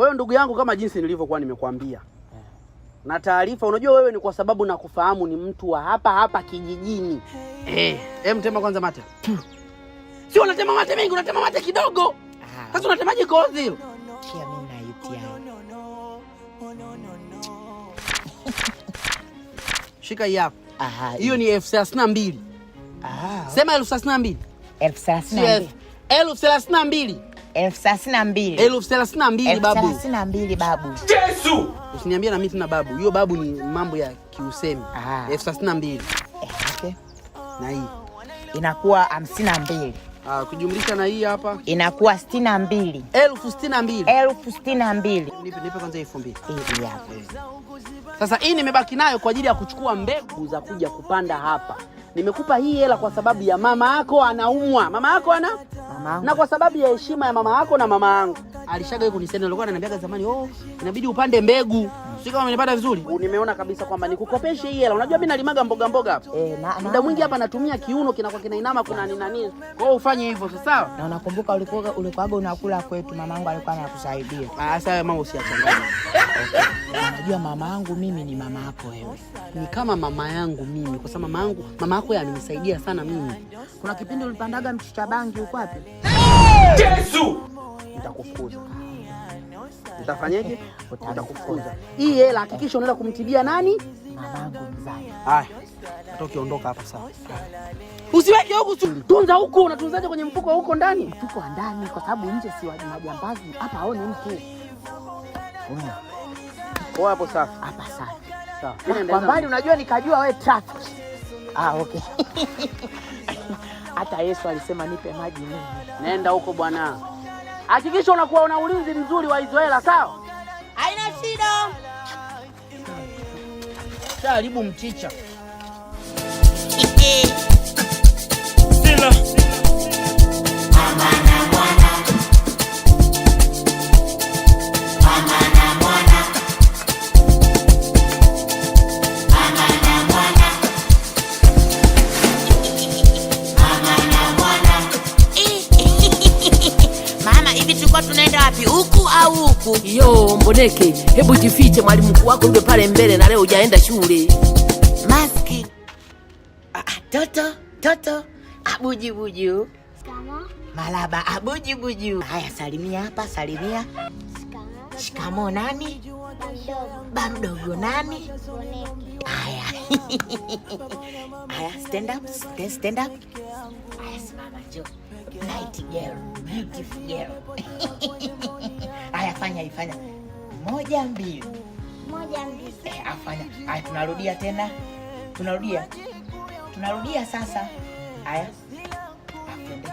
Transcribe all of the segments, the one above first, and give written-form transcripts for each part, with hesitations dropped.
hiyo ndugu yangu, kama jinsi nilivyokuwa nimekuambia na taarifa, unajua wewe ni kwa sababu nakufahamu ni mtu wa hapa kijijini. Tema kwanza mate. Sio unatema mate mengi, unatema mate kidogo. Sasa unatemaje kozi hilo? Kia mimi na UTI. Shika hii hapa. Hiyo ni 1032. Sema 1032. 1032. 1032. 1032 babu. 1032 babu. Yesu! Usiniambie na mimi tena babu. Hiyo babu ni mambo ya kiusemi. 1032. Okay. Na hii inakuwa 52. Kujumlisha na hii hapa inakuwa 62. 1062. 1062. Nipe kwanza 2000. Hii hapa. Sasa hii nimebaki nayo kwa ajili ya kuchukua mbegu za kuja kupanda hapa. Nimekupa hii hela kwa sababu ya mama yako anaumwa. Mama yako na kwa sababu ya heshima ya mama yako na mama yangu. Alishaga yuko nisema, alikuwa ananiambia zamani, inabidi upande mbegu. Sio kama umenipata vizuri. Nimeona kabisa kwamba nikukopeshe hii hela. Unajua mimi nalimaga mboga hapa. Muda mwingi hapa natumia kiuno kinakuwa kinainama kuna nini. Kwa hiyo ufanye hivyo sawa? Na unakumbuka ulikuwa unakula kwetu, mamangu alikuwa anakusaidia. Sasa mama usiachanganye. Unajua mama yangu mimi ni mama yako wewe. Ni kama mama yangu mimi kwa sababu mama yako amenisaidia sana mimi. Kuna kipindi ulipandaga mchicha bangi uko wapi? Yesu! Nitakufukuza. Utafanyaje? Nitakufukuza. Hii hela hakikisha unaenda kumtibia nani? Mamangu mzazi. Haya. Hata ukiondoka hapa sawa. Usiweke huku, tunza huku. Unatunzaje kwenye mfuko huko ndani? Mfuko wa ndani kwa sababu nje si majambazi. Hapa aone mtu. Kwa hapo safi. Hapa safi. Sawa. Kwa mbali unajua nikajua wewe traffic. Okay. Hata Yesu alisema nipe maji mimi. Nenda huko bwana. Hakikisha unakuwa una ulinzi mzuri wa hizo hela, sawa? Haina shida. Karibu mchicha. Sila. Mama na mwana. Mama na mwana. Mama na mwana. Mama na mwana. Mama, hivi tulikuwa tunaenda wapi? Huku au huku? Yo, Mboneke, hebu jifiche, mwalimu mkuu wako yule pale mbele na leo hujaenda shule. Maski. Toto. Abuju. Shikamo. Malaba abuju. Haya, salimia hapa, salimia. Shikamo nani? Bamdogo nani? Haya. Haya, stand up. Haya, simama jo. Night girl, beautiful girl. Haya, fanya. 1 2. Afanya. Haya, tunarudia tena. Tunarudia sasa. Haya. Afende.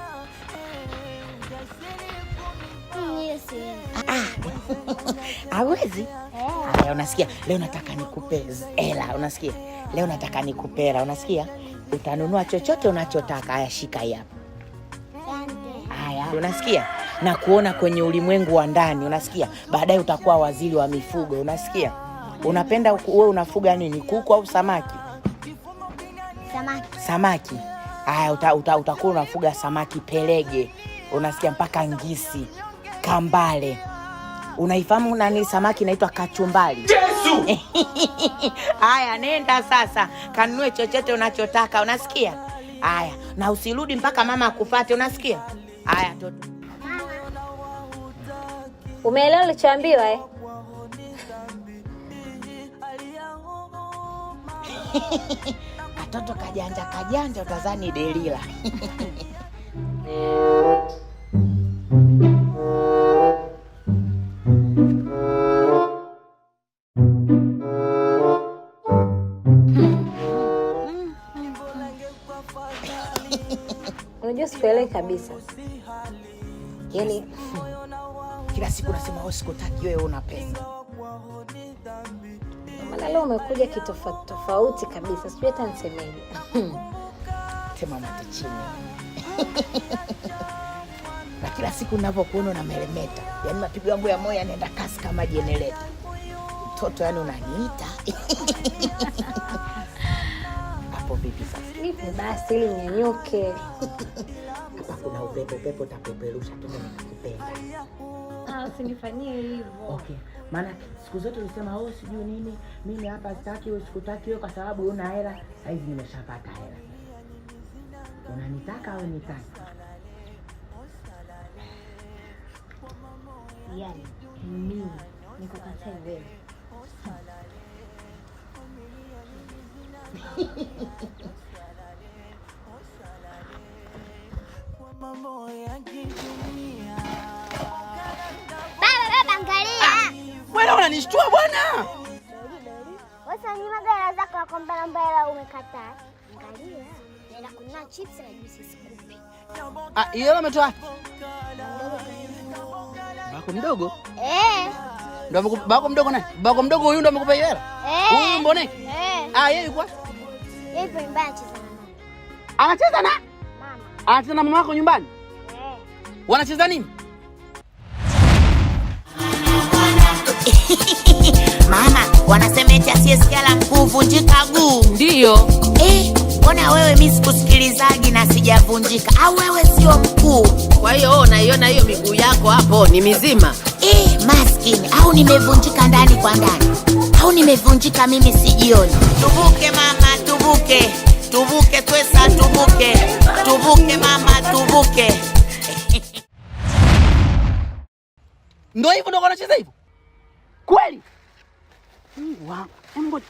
Hawezi? Haya, unasikia? Leo nataka nikupe hela, unasikia? Leo nataka nikupe hela, unasikia? Utanunua chochote unachotaka. Haya, shika hii hapa. Haya, unasikia? Na kuona kwenye ulimwengu wa ndani, unasikia? Baadaye utakuwa waziri wa mifugo, unasikia? Unapenda wewe unafuga nini? Kuku au samaki? Samaki. Haya, utakuwa unafuga samaki pelege. Unasikia, mpaka ngisi, kambale. Unaifahamu nani samaki inaitwa kachumbali? Yesu! Haya, nenda sasa. Kanunue chochote unachotaka, unasikia? Haya, na usirudi mpaka mama akufuate, unasikia? Haya, toto. Umeelewa ulichoambiwa eh? Katoto kajanja utazani Delila. Unajua sikuelewi kabisa. Yaani kila siku nasema wewe sikutaki, wewe una pesa. maana leo umekuja kitofauti kabisa. Sijui hata nisemeje. Sema mate chini. Na kila siku ninapokuona na melemeta, yaani mapigo yangu ya moyo yanaenda kasi kama generator. Mtoto yani unaniita. Hapo vipi sasa? Nipe basi ili nyanyuke. Hapa kuna upepo utapeperusha tu nikupenda. Mama usinifanyie hivyo. Okay. Maana siku zote ulisema sijui nini, mimi hapa sitaki wewe, sikutaki wewe kwa sababu una hela. Sasa hivi nimeshapata hela. Unanitaka au nitaki? Yaani mimi nikukatae wewe. Baba angalia. Wewe unanishtua bwana. Wasa ni magari zako ya kombela mbele umekataa. Angalia. Nenda kununua chips na juice sikupi. Hiyo umetoa wapi? Bako mdogo? Ndio bako mdogo nani? Bako mdogo huyu ndio amekupa hiyo hela? Huyu mbone? Yeye yuko? Yeye yupo nyumbani anacheza na mama. Anacheza na? Mama. Anacheza na mama yako nyumbani? Wanacheza nini? Mama, wanasema eti asiyesikia la mkuu vunjika guu. Ndiyo. Mbona wewe mimi sikusikilizaji na sijavunjika? Au wewe sio mkuu? Kwa hiyo naiona hiyo miguu yako hapo ni mizima. Maskini, au nimevunjika ndani kwa ndani? Au nimevunjika mimi sijioni? Tubuke mama, tubuke. Tubuke twesa, tubuke. Tubuke mama, tubuke. Ndio hivyo ndio wanacheza hivyo? Kweli? Wow. Ngoja.